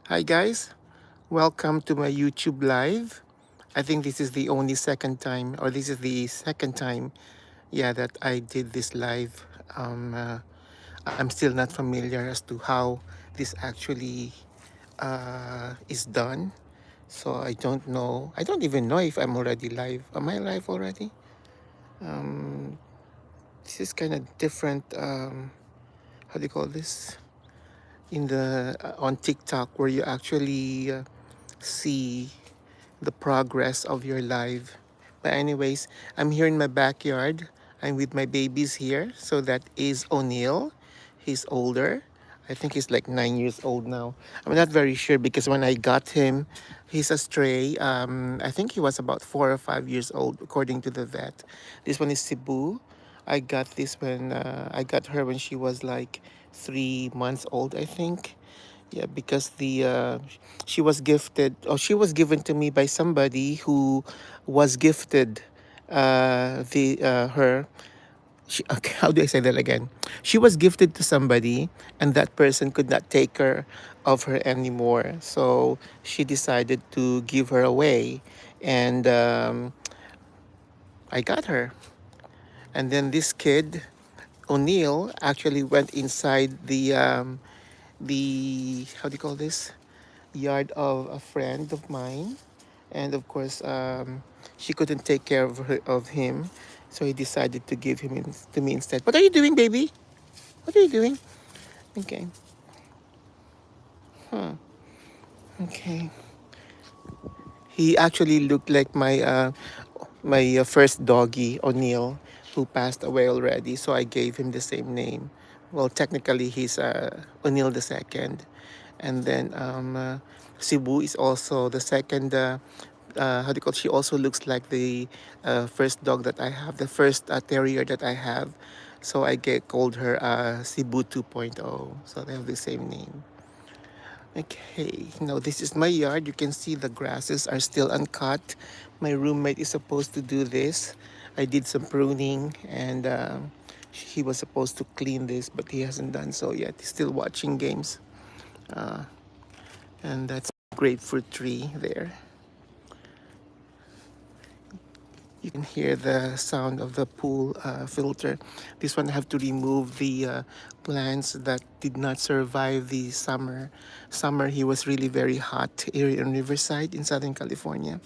Hi guys, welcome to my YouTube live. I think this is the only second time, or this is the second time, yeah, that I did this live. I'm still not familiar as to how this actually is done. So I don't know. I don't even know if I'm already live. Am I live already? Um, this is kind of different. How do you call this? In the on TikTok, where you actually see the progress of your life. But anyways, I'm here in my backyard. I'm with my babies here. So that is O'Neill. He's older. I think he's like 9 years old now. I'm not very sure because when I got him, he's a stray. I think he was about 4 or 5 years old according to the vet. This one is Cebu. I got this when I got her when she was like 3 months old, I think. Yeah, because the she was gifted, or she was given to me by somebody who was gifted the her. Okay, how do I say that again? She was gifted to somebody, and that person could not take care of her anymore. So she decided to give her away, and I got her. And then this kid, O'Neill, actually went inside the how do you call this, yard of a friend of mine, and of course she couldn't take care of him, so he decided to give him to me instead. What are you doing, baby? What are you doing? Okay. Huh. Okay. He actually looked like my first doggy, O'Neill, who passed away already, so I gave him the same name. Well, technically he's O'Neill the second. And then Cebu is also the second. How do you call it? She also looks like the first dog that I have, the first terrier that I have. So I called her Cebu 2.0. So they have the same name. Okay, now this is my yard. You can see the grasses are still uncut. My roommate is supposed to do this. I did some pruning, and he was supposed to clean this, but he hasn't done so yet. He's still watching games. Uh, and that's a grapefruit tree there. You can hear the sound of the pool filter. This one I have to remove the plants that did not survive the summer. Summer he was really very hot here in Riverside in Southern California.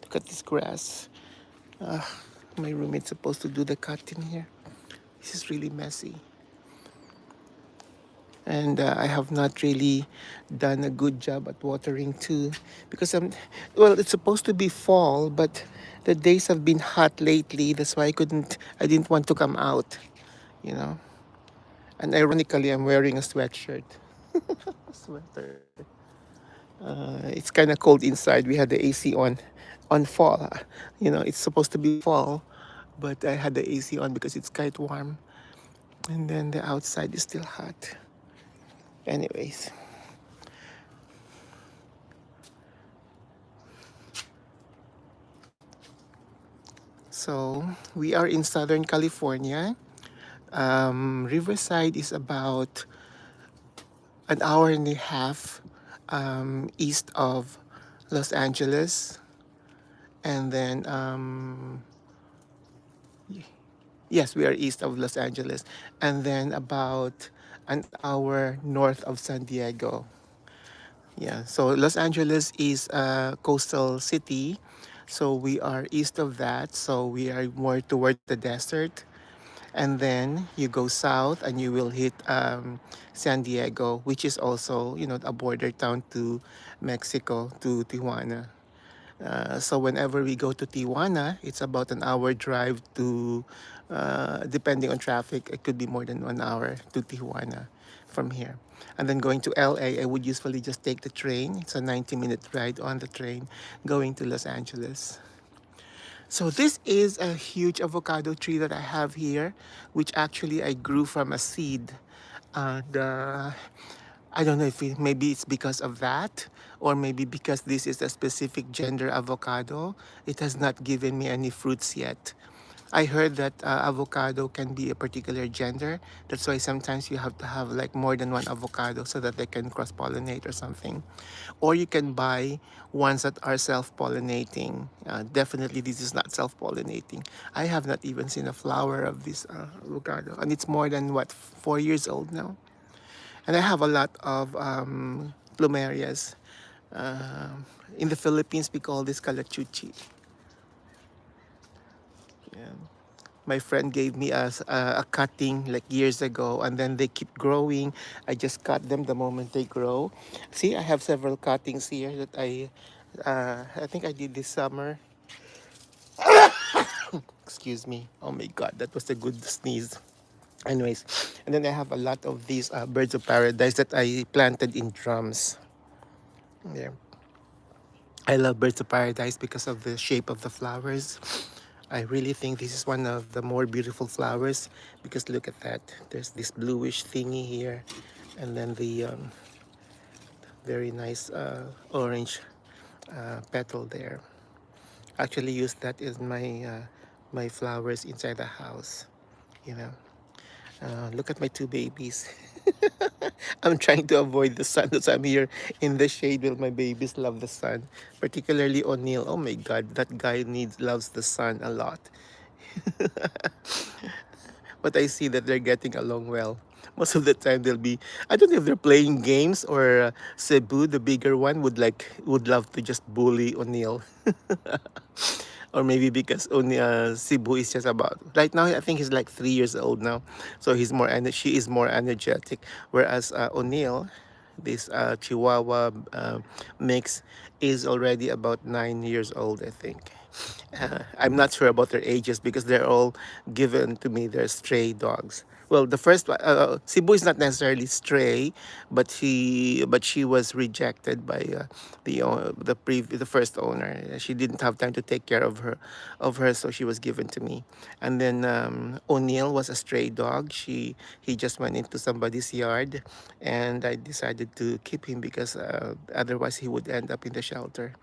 Look at this grass. Uh, my roommate's supposed to do the cut in here. This is really messy. And I have not really done a good job at watering too, because well, it's supposed to be fall, but the days have been hot lately. That's why I didn't want to come out, you know. And ironically, I'm wearing a sweatshirt, a sweater. It's kind of cold inside. We had the AC on fall. You know, it's supposed to be fall, but I had the AC on because it's quite warm. And then the outside is still hot. Anyways. So we are in Southern California. Riverside is about an hour and a half east of Los Angeles. And then, yes, we are east of Los Angeles. And then about an hour north of San Diego. Yeah, so Los Angeles is a coastal city. So we are east of that. So we are more towards the desert. And then you go south and you will hit San Diego, which is also, you know, a border town to Mexico, to Tijuana. So whenever we go to Tijuana, it's about an hour drive to, depending on traffic, it could be more than 1 hour to Tijuana from here. And then going to LA, I would usually just take the train. It's a 90-minute ride on the train going to Los Angeles. So this is a huge avocado tree that I have here, which actually I grew from a seed. And I don't know if maybe it's because of that, or maybe because this is a specific gender avocado. It has not given me any fruits yet. I heard that avocado can be a particular gender. That's why sometimes you have to have like more than one avocado so that they can cross pollinate or something. Or you can buy ones that are self pollinating. Definitely, this is not self pollinating. I have not even seen a flower of this avocado, and it's more than what, 4 years old now. And I have a lot of plumerias. Um in the Philippines, we call this kalachuchi. Yeah. My friend gave me a cutting like years ago, and then they keep growing. I just cut them the moment they grow. See, I have several cuttings here that I think I did this summer. Excuse me. Oh my God, that was a good sneeze. Anyways, and then I have a lot of these birds of paradise that I planted in drums. Yeah. I love birds of paradise because of the shape of the flowers. I really think this is one of the more beautiful flowers because look at that. There's this bluish thingy here, and then the very nice orange petal there. Actually, use that as my flowers inside the house. You know, look at my two babies. I'm trying to avoid the sun as I'm here in the shade while my babies love the sun. Particularly O'Neill. Oh my God, that guy loves the sun a lot. But I see that they're getting along well. Most of the time they'll be, I don't know if they're playing games or Cebu, the bigger one, would love to just bully O'Neill. Or maybe because Cebu is just about right now. I think he's like 3 years old now, so she is more energetic. Whereas O'Neill, this Chihuahua mix, is already about 9 years old, I think. I'm not sure about their ages because they're all given to me. They're stray dogs. Well, the first one, Cebu is not necessarily stray, but she was rejected by the first owner. She didn't have time to take care of her, so she was given to me. And then O'Neill was a stray dog. He just went into somebody's yard, and I decided to keep him because otherwise he would end up in the shelter.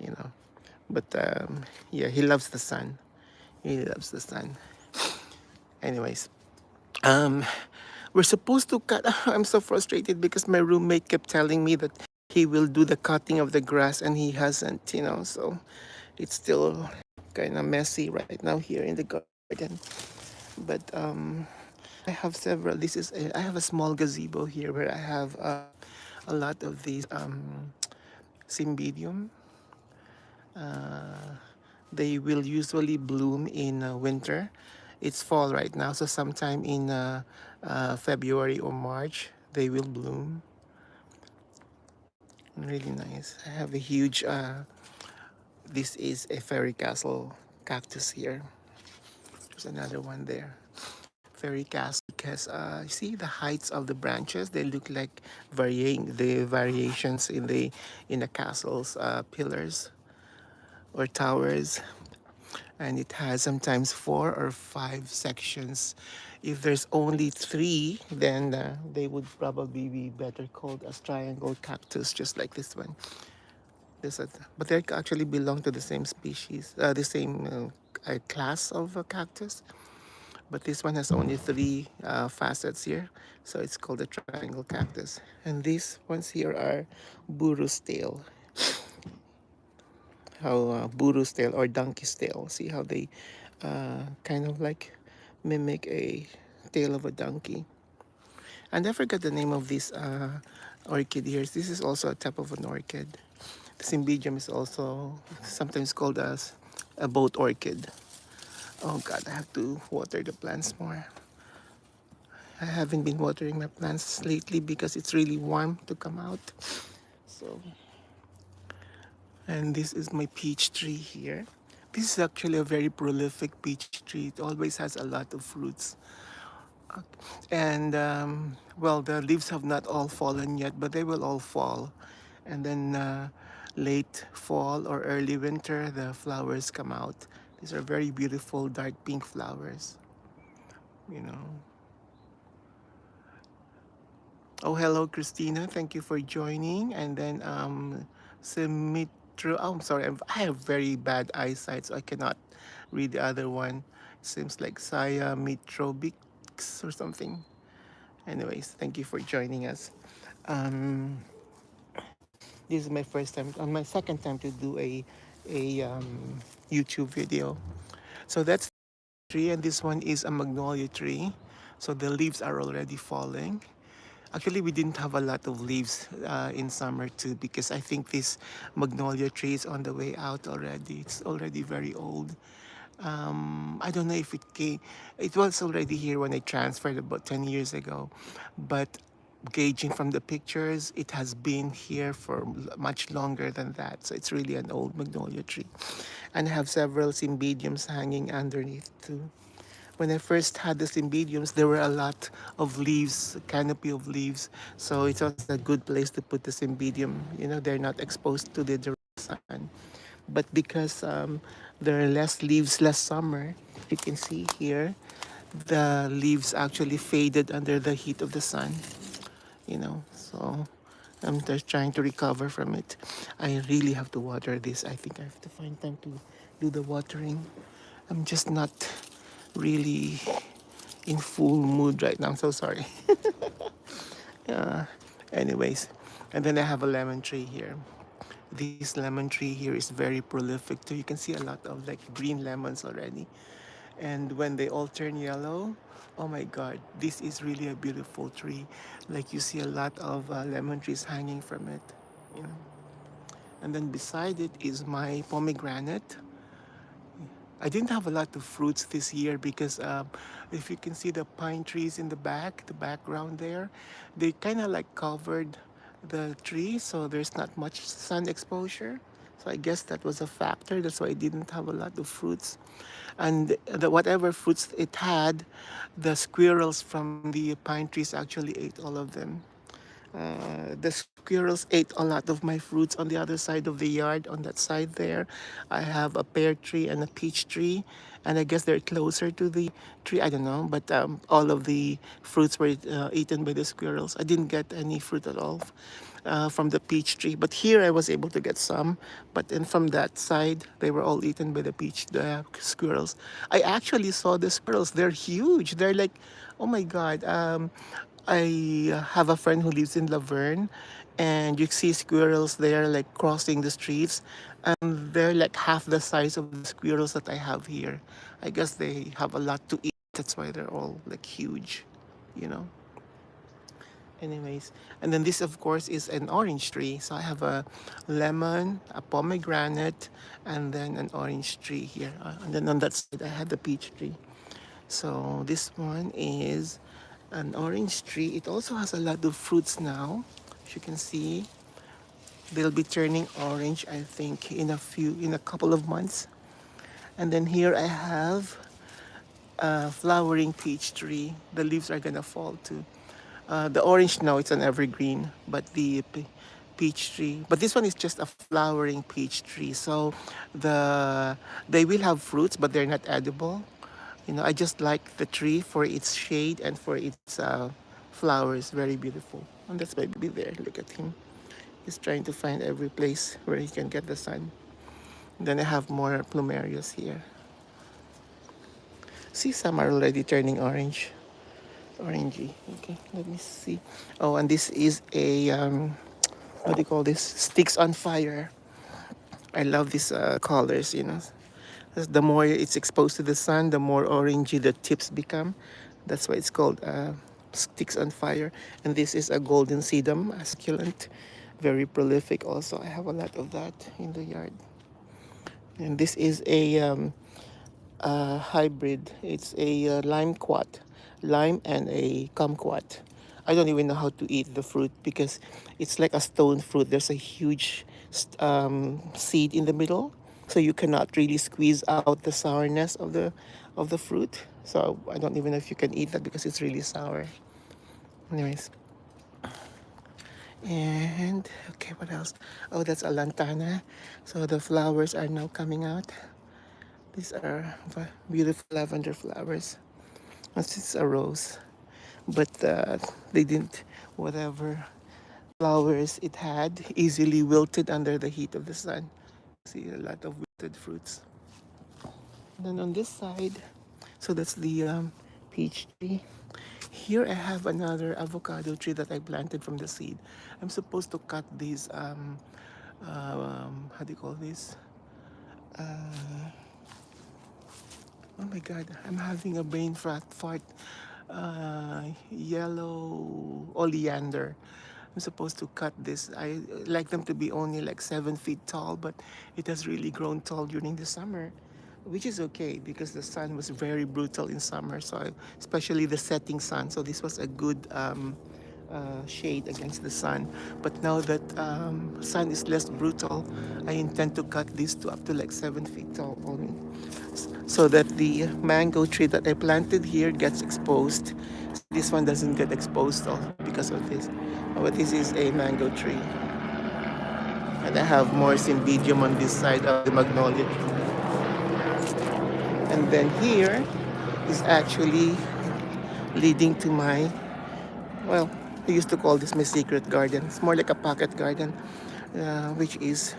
You know. But yeah, he loves the sun. He loves the sun. Anyways, um, we're supposed to cut. I'm so frustrated because my roommate kept telling me that he will do the cutting of the grass and he hasn't. So it's still kind of messy right now here in the garden. But I have several. I have a small gazebo here where I have a lot of these cymbidium. Uh, they will usually bloom in winter. It's fall right now, so sometime in February or March, they will bloom. Really nice. I have a huge, this is a fairy castle cactus here. There's another one there. Fairy castle because you see the heights of the branches, they look like varying the variations in the castle's pillars or towers. And it has sometimes 4 or 5 sections. If there's only three, then they would probably be better called as triangle cactus, just like this one. But they actually belong to the same species, the same class of cactus. But this one has only three facets here, so it's called a triangle cactus. And these ones here are buru's tail. How buru's tail or donkey's tail. See how they kind of like mimic a tail of a donkey. And I forgot the name of this orchid here. This is also a type of an orchid. The cymbidium is also sometimes called as a boat orchid. Oh God, I have to water the plants more. I haven't been watering my plants lately because it's really warm to come out. So, and this is my peach tree here. This is actually a very prolific peach tree. It always has a lot of fruits. And well, the leaves have not all fallen yet, but they will all fall. And then late fall or early winter, the flowers come out. These are very beautiful dark pink flowers. You know. Oh, hello, Christina. Thank you for joining. And then Simitro. Oh, I'm sorry. I have very bad eyesight, so I cannot read the other one. Seems like Saya Mitrobics or something. Anyways, thank you for joining us. Um, this is my first time, on my second time to do a YouTube video. So that's the tree, and this one is a magnolia tree. So the leaves are already falling. Actually, we didn't have a lot of leaves in summer too, because I think this magnolia tree is on the way out already. It's already very old. I don't know if it came, it was already here when I transferred about 10 years ago, but gauging from the pictures, it has been here for much longer than that. So it's really an old magnolia tree. And I have several cymbidiums hanging underneath too. When I first had the cymbidiums, there were a lot of leaves, a canopy of leaves. So it was a good place to put the cymbidium. You know, they're not exposed to the direct sun. But because there are less leaves last summer, you can see here, the leaves actually faded under the heat of the sun, you know. So I'm just trying to recover from it. I really have to water this. I think I have to find time to do the watering. I'm just not really in full mood right now. I'm so sorry. uh, Anyways, and then I have a lemon tree here. This lemon tree here is very prolific too. You can see a lot of like green lemons already. And when they all turn yellow, oh my god, this is really a beautiful tree. Like you see a lot of lemon trees hanging from it, you know. And then beside it is my pomegranate. I didn't have a lot of fruits this year because if you can see the pine trees in the back, the background there, they kind of like covered the tree, so there's not much sun exposure. So I guess that was a factor. That's why I didn't have a lot of fruits. And whatever fruits it had, the squirrels from the pine trees actually ate all of them. The squirrels ate a lot of my fruits on the other side of the yard, on that side there. I have a pear tree and a peach tree, and I guess they're closer to the tree. I don't know, but all of the fruits were eaten by the squirrels. I didn't get any fruit at all from the peach tree, but here I was able to get some. But then from that side, they were all eaten by the squirrels. I actually saw the squirrels. They're huge. They're like, oh my god. I have a friend who lives in Laverne, and you see squirrels there like crossing the streets, and they're like half the size of the squirrels that I have here. I guess they have a lot to eat. That's why they're all like huge, you know. Anyways, and then this, of course, is an orange tree. So I have a lemon, a pomegranate, and then an orange tree here. And then on that side, I had the peach tree. So this one is an orange tree. It also has a lot of fruits now. As you can see, they'll be turning orange, I think, in a couple of months. And then here I have a flowering peach tree. The leaves are gonna fall too. The orange now, it's an evergreen, but the peach tree. But this one is just a flowering peach tree. So the they will have fruits, but they're not edible. You know, I just like the tree for its shade and for its flowers. Very beautiful. And that's my baby there. Look at him. He's trying to find every place where he can get the sun. Then I have more plumerias here. See, some are already turning orange. Orangey. Okay, let me see. Oh, and this is a what do you call this? Sticks on fire. I love these colors. You know, the more it's exposed to the sun, the more orangey the tips become. That's why it's called sticks on fire. And this is a golden sedum, a succulent, very prolific. Also, I have a lot of that in the yard. And this is a hybrid. It's a lime and a kumquat. I don't even know how to eat the fruit because it's like a stone fruit. There's a huge seed in the middle, so you cannot really squeeze out the sourness of the fruit. So I don't even know if you can eat that because it's really sour. Anyways, and okay, what else? Oh, that's a lantana. So the flowers are now coming out. These are beautiful lavender flowers. This is a rose, but they didn't, whatever flowers it had, easily wilted under the heat of the sun. See a lot of wilted fruits. And then on this side, So that's the peach tree. Here I have another avocado tree that I planted from the seed. I'm supposed to cut these, how do you call this? Oh my God, I'm having a brain fart. Yellow oleander. I'm supposed to cut this. I like them to be only like 7 feet tall, but it has really grown tall during the summer, which is okay because the sun was very brutal in summer. So, especially the setting sun. So this was a good shade against the sun. But now that sun is less brutal, I intend to cut this to up to like 7 feet tall only, so that the mango tree that I planted here gets exposed. So this one doesn't get exposed also because of this. But this is a mango tree, and I have more cymbidium on this side of the magnolia tree. And then here is actually leading to my, well, I used to call this my secret garden. It's more like a pocket garden, which is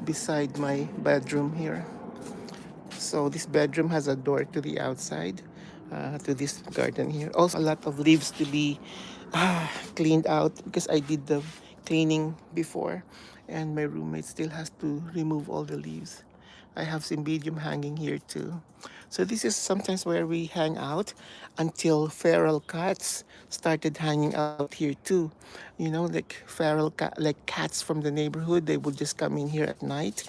beside my bedroom here. So this bedroom has a door to the outside, to this garden here. Also, a lot of leaves to be cleaned out because I did the cleaning before, and my roommate still has to remove all the leaves. I have cymbidium hanging here too. So this is sometimes where we hang out until feral cats started hanging out here too. You know, like like cats from the neighborhood, they would just come in here at night.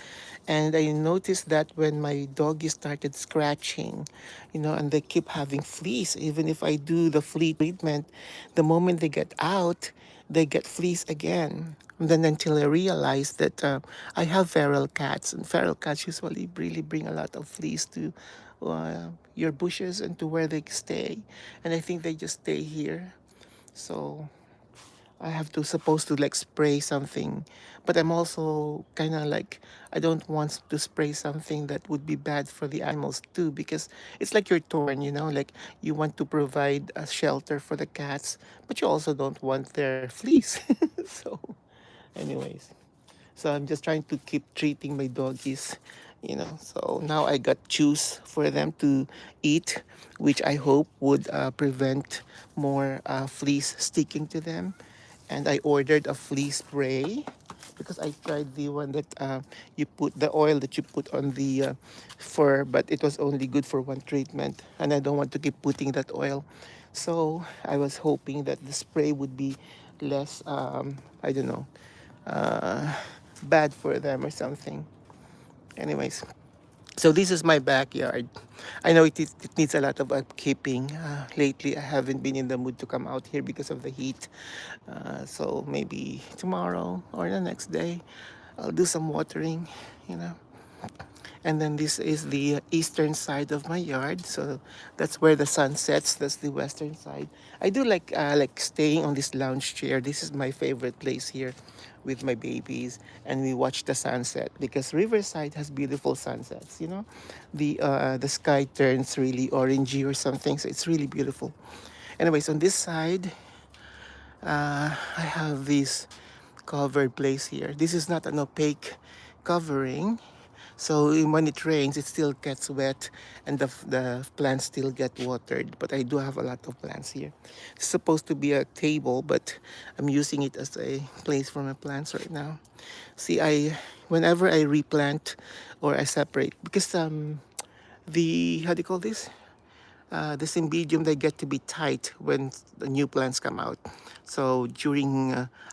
And I noticed that when my doggy started scratching, and they keep having fleas. Even if I do the flea treatment, the moment they get out, they get fleas again. And then until I realized that I have feral cats, and feral cats usually really bring a lot of fleas to your bushes and to where they stay. And I think they just stay here. So I have to supposed to like spray something, but I'm also kind of like I don't want to spray something that would be bad for the animals too, because it's like you're torn, like you want to provide a shelter for the cats, but you also don't want their fleas. So, anyways, so I'm just trying to keep treating my doggies. So now I got juice for them to eat, which I hope would prevent more fleas sticking to them. And I ordered a flea spray because I tried the one that you put the oil that you put on the fur, but it was only good for one treatment, and I don't want to keep putting that oil. So I was hoping that the spray would be less, I don't know, uh, bad for them or something. Anyways, so this is my backyard. I know it needs a lot of upkeeping. Lately, I haven't been in the mood to come out here because of the heat. So maybe tomorrow or the next day, I'll do some watering, you know. And then this is the eastern side of my yard, so that's where the sun sets. That's the western side. I do like staying on this lounge chair. This is my favorite place here with my babies, and we watch the sunset because Riverside has beautiful sunsets. The sky turns really orangey or something, so it's really beautiful. Anyways, on this side, I have this covered place here. This is not an opaque covering, so when it rains, it still gets wet, and the plants still get watered. But I do have a lot of plants here. It's supposed to be a table, but I'm using it as a place for my plants right now. See, whenever I replant or I separate, because the how do you call this? The cymbidium, they get to be tight when the new plants come out. So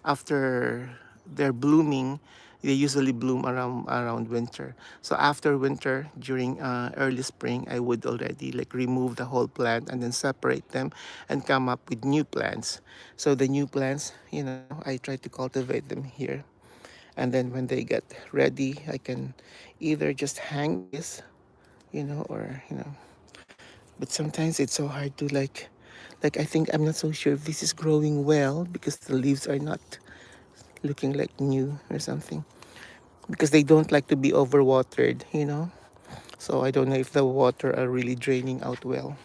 after they're blooming, they usually bloom around winter. So after winter, during early spring, I would already like remove the whole plant and then separate them and come up with new plants. So the new plants, I try to cultivate them here. And then when they get ready, I can either just hang this, or but sometimes it's so hard to like I think I'm not so sure if this is growing well because the leaves are not looking like new or something, because they don't like to be overwatered. So I don't know if the water are really draining out well.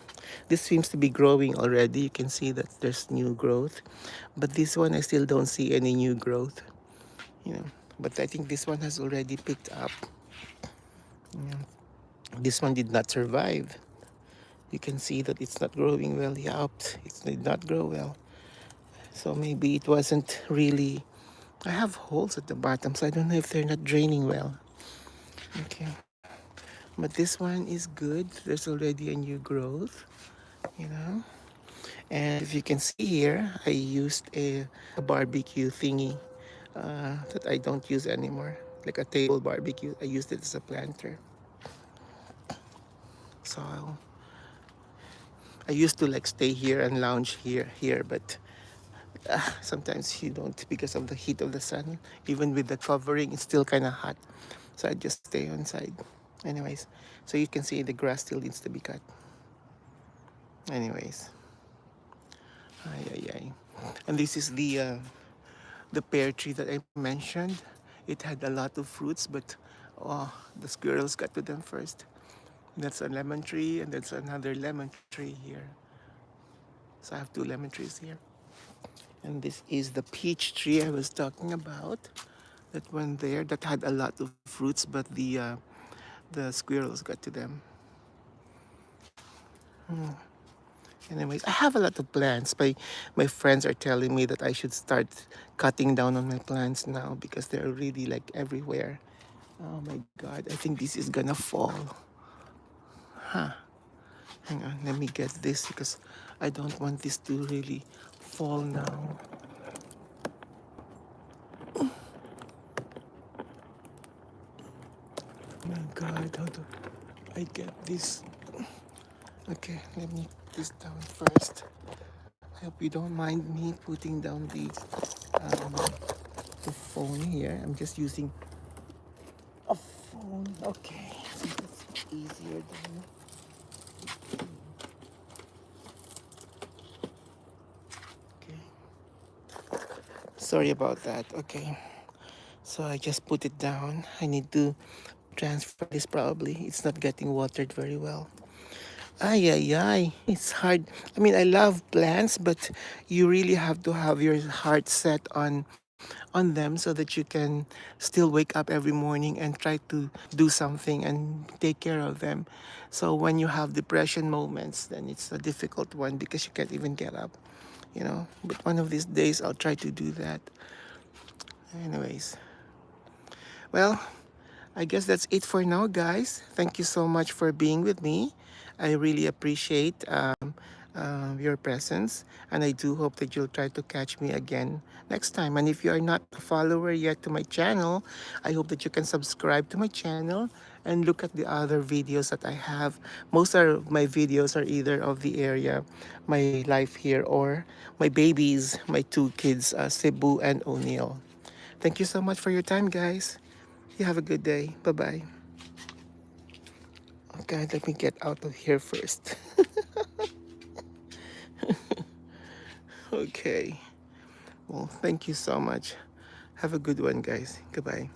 This seems to be growing already. You can see that there's new growth, but this one I still don't see any new growth. you know but I think this one has already picked up. This one did not survive. You can see that it's not growing well. Yup, it did not grow well. So maybe it wasn't really. I have holes at the bottom, so I don't know if they're not draining well. Okay, but this one is good. There's already a new growth, you know. And if you can see here, I used a barbecue thingy that I don't use anymore, like a table barbecue. I used it as a planter. So I used to like stay here and lounge here, but sometimes you don't because of the heat of the sun. Even with the covering, it's still kind of hot. So I just stay inside. Anyways, so you can see the grass still needs to be cut. Anyways, ay ay ay. And this is the pear tree that I mentioned. It had a lot of fruits, but oh, the squirrels got to them first. That's a lemon tree, and that's another lemon tree here. So I have two lemon trees here. And this is the peach tree I was talking about. That one there that had a lot of fruits, but the squirrels got to them. Anyways, I have a lot of plants. My friends are telling me that I should start cutting down on my plants now because they're really like everywhere. Oh my god, I think this is gonna fall. Huh. Hang on, let me get this because I don't want this to really fall now. Oh my god, how do I get this? Okay, let me put this down first. I hope you don't mind me putting down um, the phone here. I'm just using a phone. Okay, so that's easier than. Okay, sorry about that. Okay, so I just put it down. I need to transfer this probably. It's not getting watered very well. Ay, ay, ay. It's hard. I mean, I love plants, but you really have to have your heart set on them so that you can still wake up every morning and try to do something and take care of them. So when you have depression moments, then it's a difficult one because you can't even get up, you know. But one of these days, I'll try to do that. Anyways, well, I guess that's it for now, guys. Thank you so much for being with me. I really appreciate your presence, and I do hope that you'll try to catch me again next time. And if you are not a follower yet to my channel, I hope that you can subscribe to my channel and look at the other videos that I have. Most of my videos are either of the area, my life here, or my babies, my two kids, Cebu and O'Neill. Thank you so much for your time, guys. You have a good day. Bye bye. Okay, let me get out of here first. Okay. Well, thank you so much. Have a good one, guys. Goodbye.